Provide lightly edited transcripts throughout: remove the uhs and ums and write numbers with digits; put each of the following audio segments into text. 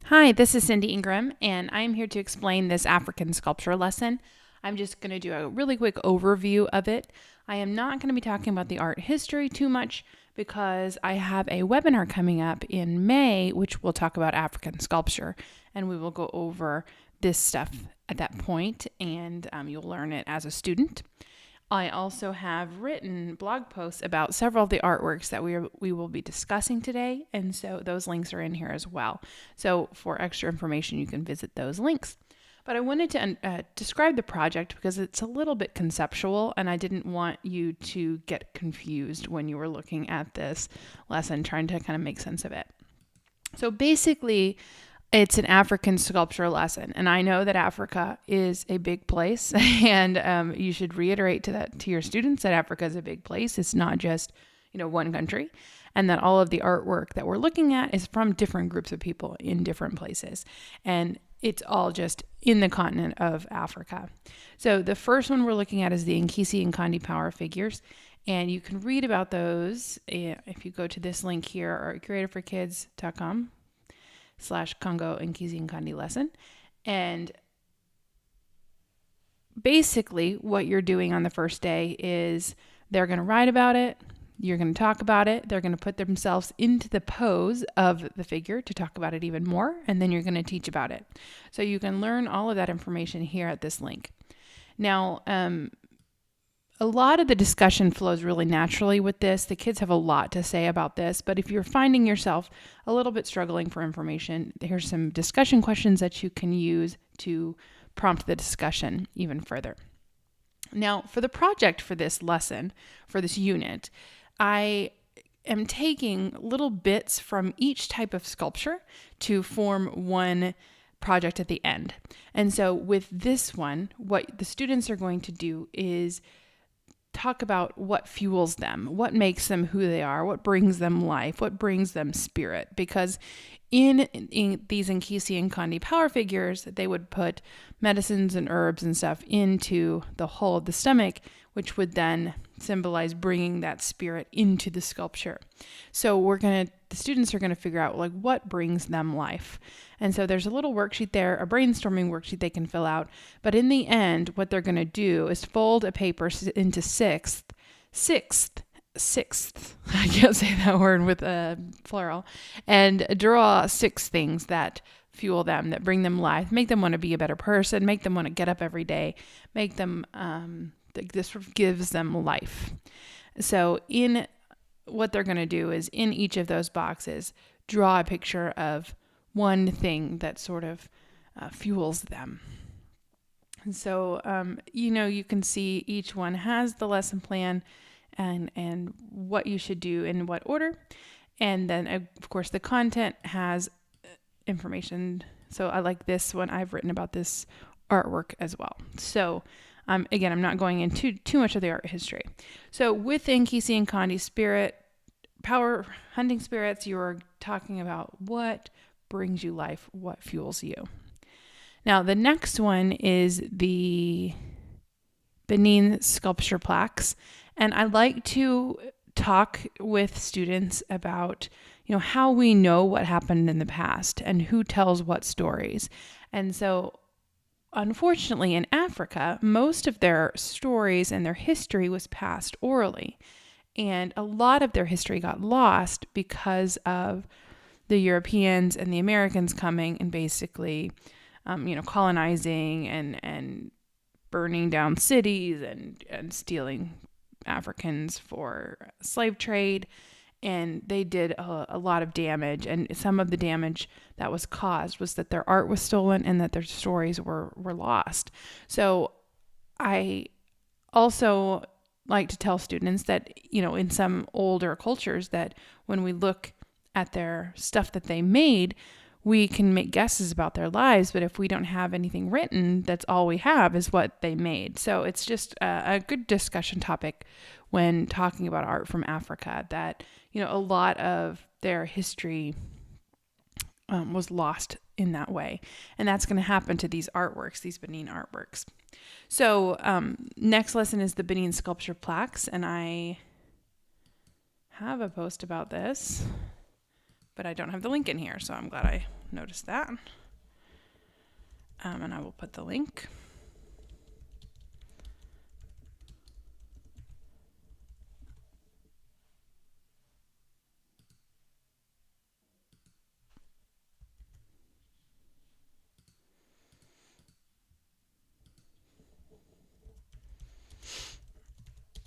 Hi, this is Cindy Ingram, and I'm here to explain this African sculpture lesson. I'm just going to do a really quick overview of it. I am not going to be talking about the art history too much because I have a webinar coming up in May, which will talk about African sculpture, and we will go over this stuff at that point, and you'll learn it as a student. I also have written blog posts about several of the artworks that we will be discussing today, and so those links are in here as well. So for extra information, you can visit those links. But I wanted to describe the project because it's a little bit conceptual, and I didn't want you to get confused when you were looking at this lesson, trying to kind of make sense of it. So basically, it's an African sculpture lesson, and I know that Africa is a big place, and you should reiterate to your students that Africa is a big place. It's not just one country, and that all of the artwork that we're looking at is from different groups of people in different places, and it's all just in the continent of Africa. So the first one we're looking at is the Nkisi and Kandi power figures, and you can read about those if you go to this link here or creatorforkids.com/Congo Nkisi and Kandi lesson. And basically what you're doing on the first day is they're going to write about it, you're going to talk about it, they're going to put themselves into the pose of the figure to talk about it even more, and then you're going to teach about it. So you can learn all of that information here at this link. Now, a lot of the discussion flows really naturally with this. The kids have a lot to say about this, but if you're finding yourself a little bit struggling for information, here's some discussion questions that you can use to prompt the discussion even further. Now, for the project for this lesson, for this unit, I am taking little bits from each type of sculpture to form one project at the end. And so with this one, what the students are going to do is talk about what fuels them, what makes them who they are, what brings them life, what brings them spirit. Because in these Nkisi and Kandi power figures, they would put medicines and herbs and stuff into the hull of the stomach, which would then symbolize bringing that spirit into the sculpture. So the students are going to figure out what brings them life. And so there's a little worksheet there, a brainstorming worksheet they can fill out. But in the end, what they're going to do is fold a paper into sixth, I can't say that word with a plural, and draw 6 things that fuel them, that bring them life, make them want to be a better person, make them want to get up every day, make them, this sort of gives them life. So what they're going to do is in each of those boxes, draw a picture of one thing that sort of fuels them. And so, you can see each one has the lesson plan and what you should do in what order. And then, of course, the content has information. So I like this one. I've written about this artwork as well. So again, I'm not going into too much of the art history. So with Nkisi and Kandi spirit, power hunting spirits, you're talking about what brings you life, what fuels you. Now, the next one is the Benin sculpture plaques. And I like to talk with students about, how we know what happened in the past and who tells what stories. And so, unfortunately, in Africa, most of their stories and their history was passed orally. And a lot of their history got lost because of the Europeans and the Americans coming and basically, colonizing and burning down cities and stealing Africans for slave trade. And they did a lot of damage. And some of the damage that was caused was that their art was stolen and that their stories were lost. So I also like to tell students that, in some older cultures, that when we look at their stuff that they made, we can make guesses about their lives, but if we don't have anything written, that's all we have is what they made. So it's just a good discussion topic when talking about art from Africa, that, a lot of their history was lost in that way. And that's going to happen to these artworks, these Benin artworks. So next lesson is the Benin sculpture plaques, and I have a post about this. but I don't have the link in here, so I'm glad I noticed that. And I will put the link.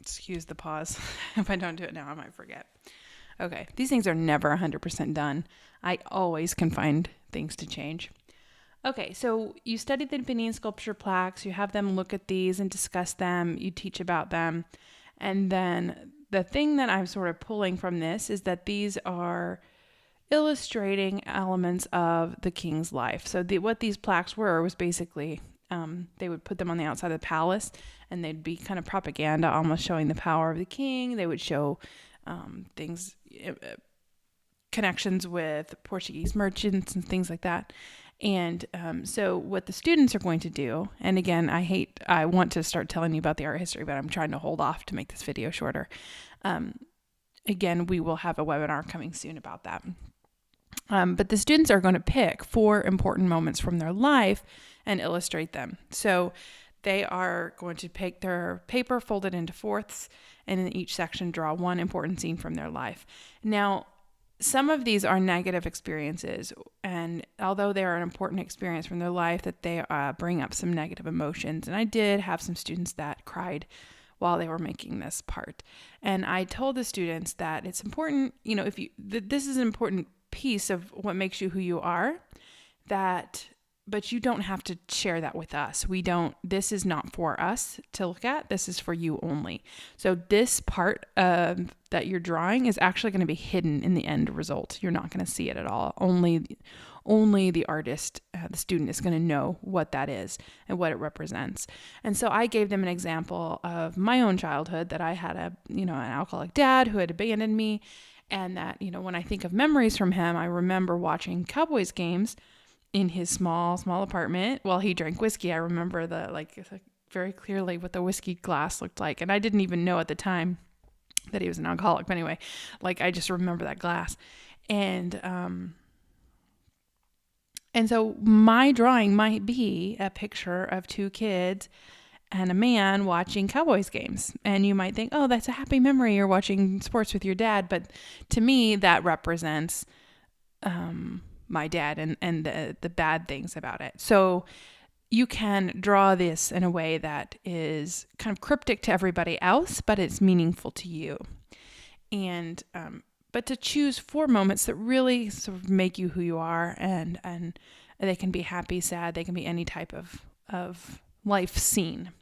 Excuse the pause. If I don't do it now, I might forget. Okay, these things are never 100% done. I always can find things to change. Okay, so you study the Benin sculpture plaques, you have them look at these and discuss them, you teach about them, and then the thing that I'm sort of pulling from this is that these are illustrating elements of the king's life. So what these plaques were was basically, they would put them on the outside of the palace, and they'd be kind of propaganda, almost showing the power of the king. They would show things, connections with Portuguese merchants and things like that. And so what the students are going to do, and again, I want to start telling you about the art history, but I'm trying to hold off to make this video shorter. Again, we will have a webinar coming soon about that. But the students are going to pick 4 important moments from their life and illustrate them. So they are going to take their paper, fold it into fourths, and in each section draw 1 important scene from their life. Now, some of these are negative experiences, and although they are an important experience from their life, that they bring up some negative emotions. And I did have some students that cried while they were making this part. And I told the students that it's important, this is an important piece of what makes you who you are, but you don't have to share that with us. This is not for us to look at. This is for you only. So this part that you're drawing is actually going to be hidden in the end result. You're not going to see it at all. Only the artist, the student, is going to know what that is and what it represents. And so I gave them an example of my own childhood, that I had an alcoholic dad who had abandoned me. And that, when I think of memories from him, I remember watching Cowboys games in his small apartment while he drank whiskey. I remember very clearly what the whiskey glass looked like. And I didn't even know at the time that he was an alcoholic. But anyway, I just remember that glass. And so my drawing might be a picture of 2 kids and a man watching Cowboys games. And you might think, oh, that's a happy memory. You're watching sports with your dad. But to me, that represents my dad and the bad things about it. So you can draw this in a way that is kind of cryptic to everybody else, but it's meaningful to you. And but to choose 4 moments that really sort of make you who you are, and they can be happy, sad, they can be any type of life scene.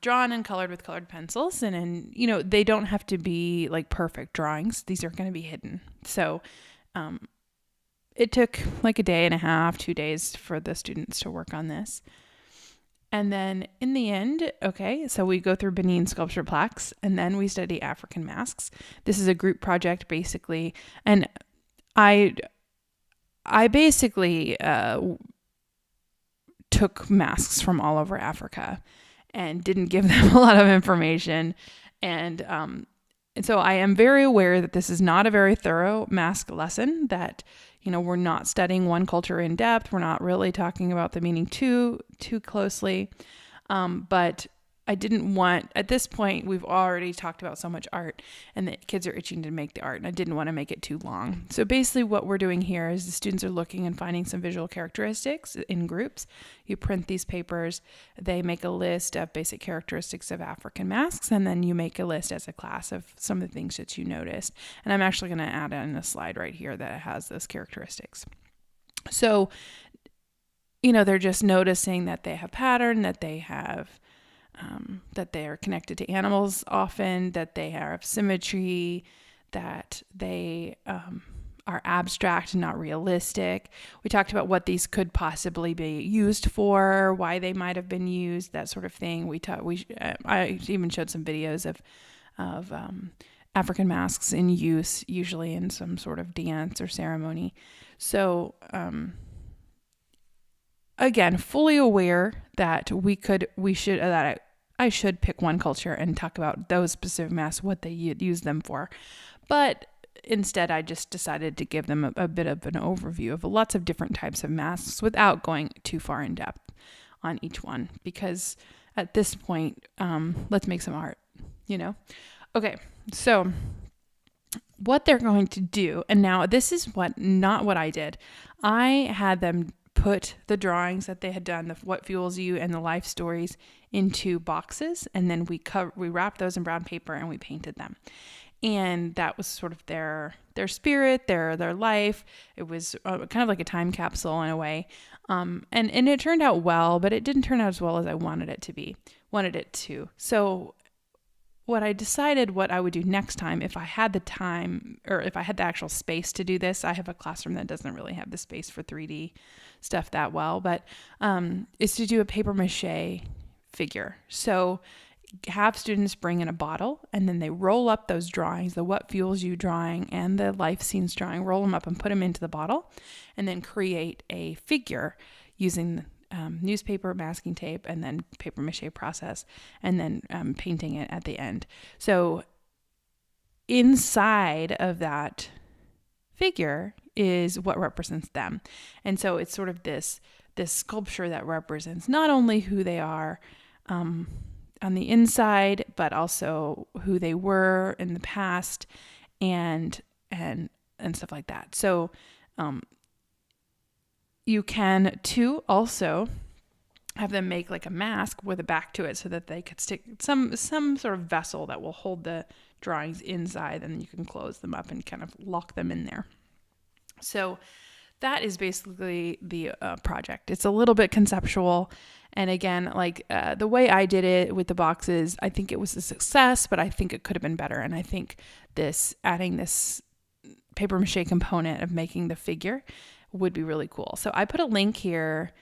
Drawn and colored with colored pencils, and they don't have to be perfect drawings. These are going to be hidden. So it took a day and a half, 2 days for the students to work on this. And then in the end, so we go through Benin sculpture plaques, and then we study African masks. This is a group project basically. And I basically took masks from all over Africa and didn't give them a lot of information. And so I am very aware that this is not a very thorough mask lesson, that we're not studying one culture in depth. We're not really talking about the meaning too closely. But I didn't want, at this point, we've already talked about so much art, and the kids are itching to make the art, and I didn't want to make it too long. So basically what we're doing here is the students are looking and finding some visual characteristics in groups. You print these papers, they make a list of basic characteristics of African masks, and then you make a list as a class of some of the things that you noticed. And I'm actually going to add in a slide right here that has those characteristics. So, they're just noticing that they have pattern, that they have that they are connected to animals often, that they have symmetry, that they are abstract and not realistic. We talked about what these could possibly be used for, why they might have been used, that sort of thing. I even showed some videos of African masks in use, usually in some sort of dance or ceremony. So again, fully aware that I should pick one culture and talk about those specific masks, what they use them for. But instead, I just decided to give them a bit of an overview of lots of different types of masks without going too far in depth on each one, because at this point, let's make some art, Okay, so what they're going to do, and now this is not what I did. I had them put the drawings that they had done, the what fuels you and the life stories, into boxes, and then we wrapped those in brown paper and we painted them. And that was sort of their spirit, their life. It was kind of like a time capsule in a way. And it turned out well, but it didn't turn out as well as I wanted it to. So what I decided what I would do next time, if I had the time or if I had the actual space to do this, I have a classroom that doesn't really have the space for 3D stuff that well, but is to do a paper mache figure. So have students bring in a bottle, and then they roll up those drawings, the what fuels you drawing and the life scenes drawing, roll them up and put them into the bottle, and then create a figure using newspaper, masking tape, and then paper mache process, and then painting it at the end. So inside of that figure is what represents them. And so it's sort of this sculpture that represents not only who they are on the inside, but also who they were in the past and stuff like that. So you can too also have them make like a mask with a back to it so that they could stick some sort of vessel that will hold the drawings inside, and you can close them up and kind of lock them in there. So that is basically the project. It's a little bit conceptual. And again, like the way I did it with the boxes, I think it was a success, but I think it could have been better. And I think adding this paper mache component of making the figure would be really cool. So I put a link here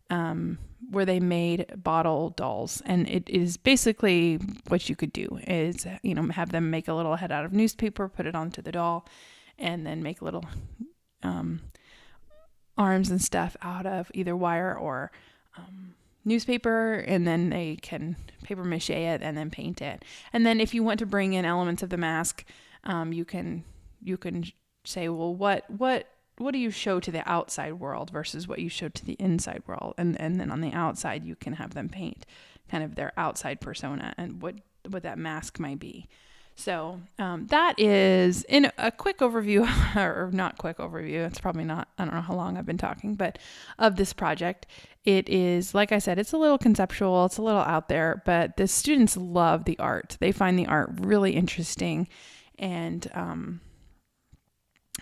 where they made bottle dolls, and it is basically what you could do is, have them make a little head out of newspaper, put it onto the doll, and then make little arms and stuff out of either wire or newspaper, and then they can paper mache it and then paint it. And then if you want to bring in elements of the mask, you can say, well, what do you show to the outside world versus what you show to the inside world? And then on the outside, you can have them paint kind of their outside persona and what that mask might be. So that is in a quick overview, or not quick overview. It's probably not, I don't know how long I've been talking, but of this project. It is, like I said, it's a little conceptual, it's a little out there, but the students love the art. They find the art really interesting. And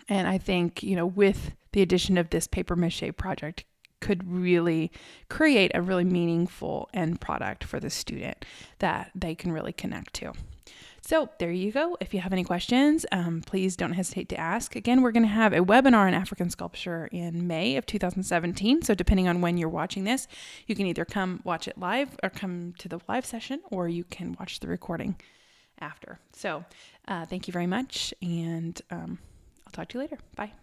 I think, with the addition of this paper mache project, could really create a really meaningful end product for the student that they can really connect to. So there you go. If you have any questions, please don't hesitate to ask. Again, we're going to have a webinar on African sculpture in May of 2017. So depending on when you're watching this, you can either come watch it live or come to the live session, or you can watch the recording after. So thank you very much, and I'll talk to you later. Bye.